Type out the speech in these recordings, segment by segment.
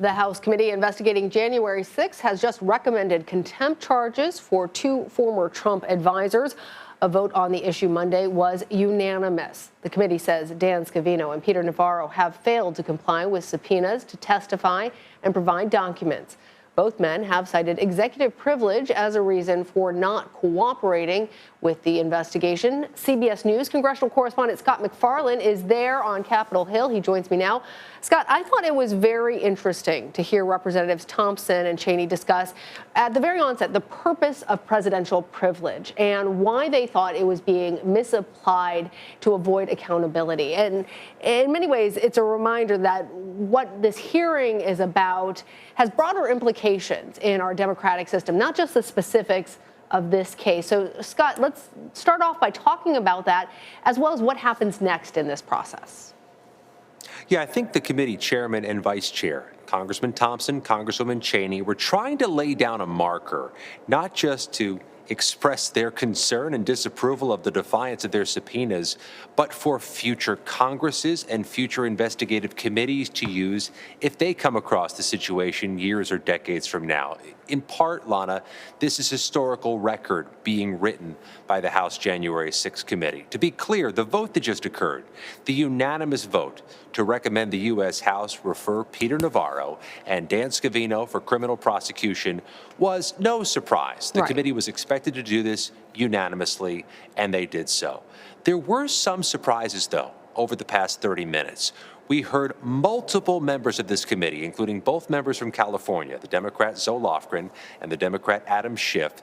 The House committee investigating January 6 has just recommended contempt charges for two former Trump advisors. A vote on the issue Monday was unanimous. The committee says Dan Scavino and Peter Navarro have failed to comply with subpoenas to testify and provide documents. Both men have cited executive privilege as a reason for not cooperating with the investigation. CBS News congressional correspondent Scott MacFarlane is there on Capitol Hill. He joins me now. Scott, I thought it was very interesting to hear Representatives Thompson and Cheney discuss at the very onset the purpose of presidential privilege and why they thought it was being misapplied to avoid accountability. And in many ways, it's a reminder that what this hearing is about has broader implications in our democratic system, not just the specifics of this case. So, Scott, let's start off by talking about that, as well as what happens next in this process. Yeah, I think the committee chairman and vice chair, Congressman Thompson, Congresswoman Cheney, were trying to lay down a marker, not just to express their concern and disapproval of the defiance of their subpoenas, but for future Congresses and future investigative committees to use if they come across the situation years or decades from now. In part, Lana, this is historical record being written by the House January 6 committee. To be clear, the vote that just occurred, the unanimous vote to recommend the U.S. House refer Peter Navarro and Dan Scavino for criminal prosecution, was no surprise. The committee was expected to do this unanimously, and they did so. There were some surprises, though, over the past 30 minutes. We heard multiple members of this committee, including both members from California, the Democrat Zoe Lofgren and the Democrat Adam Schiff,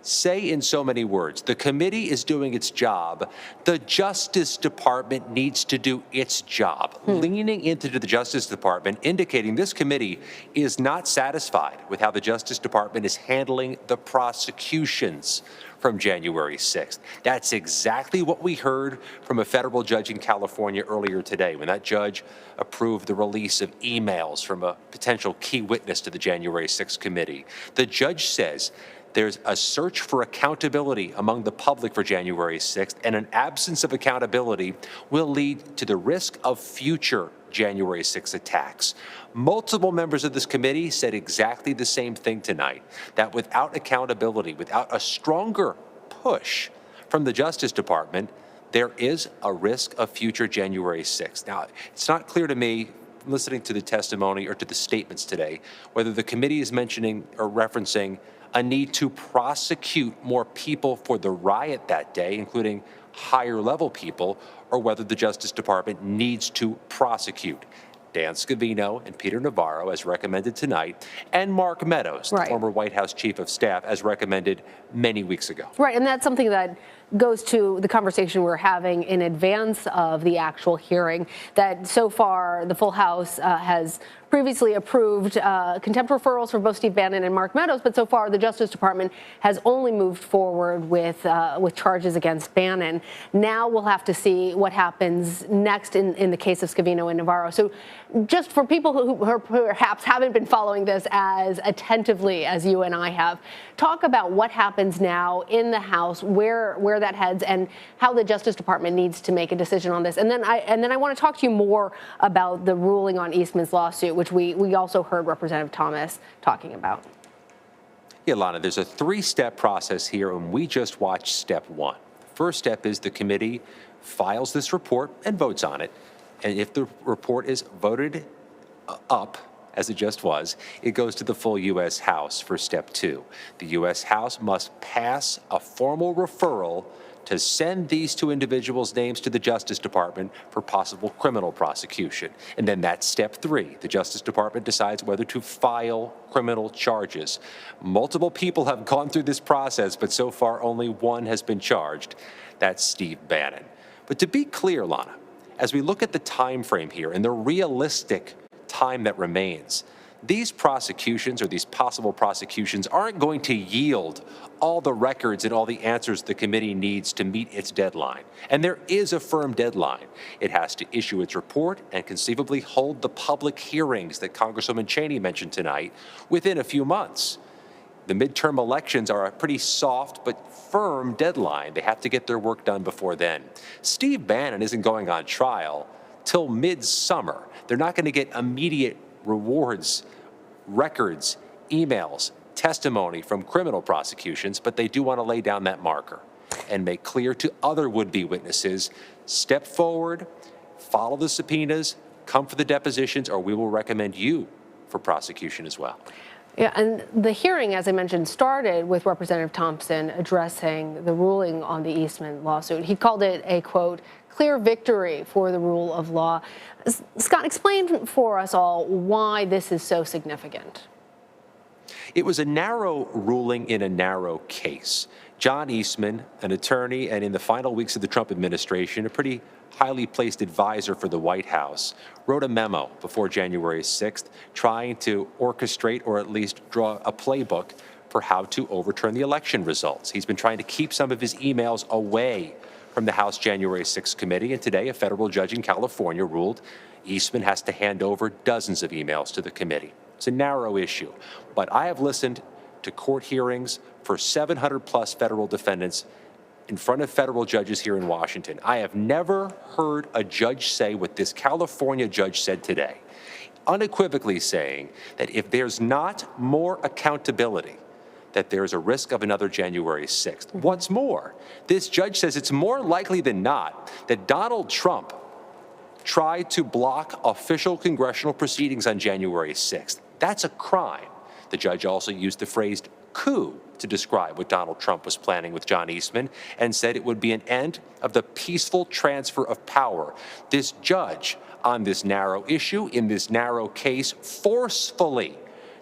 say in so many words, the committee is doing its job. The Justice Department needs to do its job. Leaning into the Justice Department, indicating this committee is not satisfied with how the Justice Department is handling the prosecutions from January 6th. That's exactly what we heard from a federal judge in California earlier today, when that judge approved the release of emails from a potential key witness to the January 6th committee. The judge says there's a search for accountability among the public for January 6th, and an absence of accountability will lead to the risk of future January 6th attacks. Multiple members of this committee said exactly the same thing tonight, that without accountability, without a stronger push from the Justice Department, there is a risk of future January 6th. Now, it's not clear to me, listening to the testimony or to the statements today, whether the committee is mentioning or referencing a need to prosecute more people for the riot that day, including higher level people, or whether the Justice Department needs to prosecute Dan Scavino and Peter Navarro, as recommended tonight, and Mark Meadows, the former White House Chief of Staff, as recommended many weeks ago. Right, and that's something that goes to the conversation we're having in advance of the actual hearing, that so far the full House has previously approved contempt referrals for both Steve Bannon and Mark Meadows, but so far the Justice Department has only moved forward with charges against Bannon. Now we'll have to see what happens next in the case of Scavino and Navarro. So just for people who perhaps haven't been following this as attentively as you and I have, talk about what happens now in the House, where that heads, and how the Justice Department needs to make a decision on this. And then I want to talk to you more about the ruling on Eastman's lawsuit, which we also heard Representative Thomas talking about. Yeah, Lana, there's a three-step process here, and we just watched step one. The first step is the committee files this report and votes on it. And if the report is voted up, as it just was, it goes to the full U.S. House for step two. The U.S. House must pass a formal referral to send these two individuals' names to the Justice Department for possible criminal prosecution. And then that's step three. The Justice Department decides whether to file criminal charges. Multiple people have gone through this process, but so far only one has been charged. That's Steve Bannon. But to be clear, Lana, as we look at the time frame here and the realistic time that remains, these prosecutions, or these possible prosecutions, aren't going to yield all the records and all the answers the committee needs to meet its deadline. And there is a firm deadline. It has to issue its report and conceivably hold the public hearings that Congresswoman Cheney mentioned tonight within a few months. The midterm elections are a pretty soft but firm deadline. They have to get their work done before then. Steve Bannon isn't going on trial till midsummer. They're not going to get immediate rewards, records, emails, testimony from criminal prosecutions, but they do want to lay down that marker and make clear to other would-be witnesses, step forward, follow the subpoenas, come for the depositions, or we will recommend you for prosecution as well. Yeah, and the hearing, as I mentioned, started with Representative Thompson addressing the ruling on the Eastman lawsuit. He called it a, quote, clear victory for the rule of law. Scott, explain for us all why this is so significant. It was a narrow ruling in a narrow case. John Eastman, an attorney, and in the final weeks of the Trump administration, a pretty highly placed advisor for the White House, wrote a memo before January 6th trying to orchestrate or at least draw a playbook for how to overturn the election results. He's been trying to keep some of his emails away from the House January 6th committee, and today a federal judge in California ruled Eastman has to hand over dozens of emails to the committee. It's a narrow issue, but I have listened to court hearings for 700 plus federal defendants in front of federal judges here in Washington. I have never heard a judge say what this California judge said today, unequivocally saying that if there's not more accountability, that there's a risk of another January 6th. What's more, this judge says it's more likely than not that Donald Trump tried to block official congressional proceedings on January 6th. That's a crime. The judge also used the phrase coup to describe what Donald Trump was planning with John Eastman and said it would be an end of the peaceful transfer of power. This judge, on this narrow issue, in this narrow case, forcefully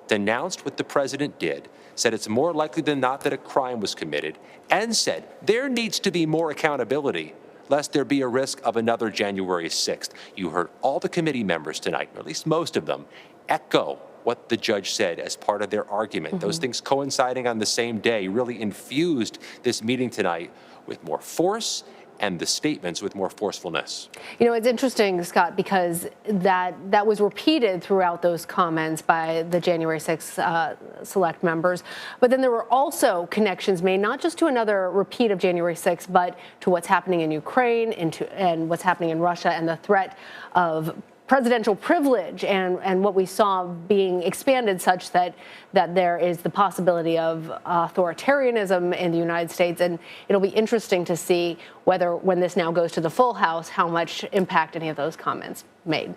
denounced what the president did, said it's more likely than not that a crime was committed, and said there needs to be more accountability lest there be a risk of another January 6th. You heard all the committee members tonight, or at least most of them, echo what the judge said as part of their argument. Those things coinciding on the same day really infused this meeting tonight with more force and the statements with more forcefulness. You know, it's interesting, Scott, because that was repeated throughout those comments by the January 6th select members. But then there were also connections made not just to another repeat of January 6th, but to what's happening in Ukraine and what's happening in Russia and the threat of presidential privilege and what we saw being expanded such that there is the possibility of authoritarianism in the United States. And it'll be interesting to see whether, when this now goes to the full House, how much impact any of those comments made.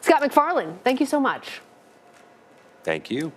Scott MacFarlane, thank you so much. Thank you.